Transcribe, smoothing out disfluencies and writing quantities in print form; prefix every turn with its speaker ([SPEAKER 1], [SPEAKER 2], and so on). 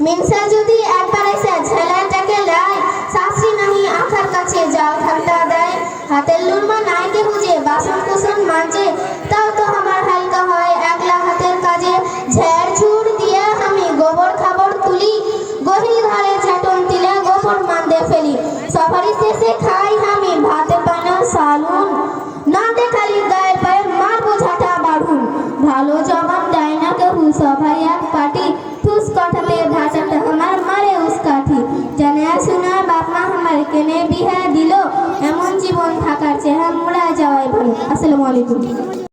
[SPEAKER 1] মিনসা যদি একবার এসে ছেলেটাকে লাই, শাস্ত্রী নাহি আখার কাছে যাও ঠান্ডা দেয়। হাতের লুরমা নাইকে বুঝে বাসন কুসন মাঝে, তাও তো আমার হালকা হয় একলা হাতের কাজে। ঝেড় ঝুড় দিয়ে আমি গোবর খাবর তুলি, গহিল ঘরে ঝাটন দিলে গোবর মান্দে ফেলি। সবারই শেষে খাই আমি ভাতে পানা সালুন, না দেখালি গায়ের পায়ে মারবো ঝাঁটা বাড়ুন। ভালো জবান দেয় না কেহু সবাই এক পাটি, ठूस कटते भाषाटा हमार मारे उस्काठी। जाने शुना बाप मा हमार केने बिहा दिलो, एमन जीवन थाकार चेहरा मुड़ा जावाई भालो। अस्सलामु आलैकुम।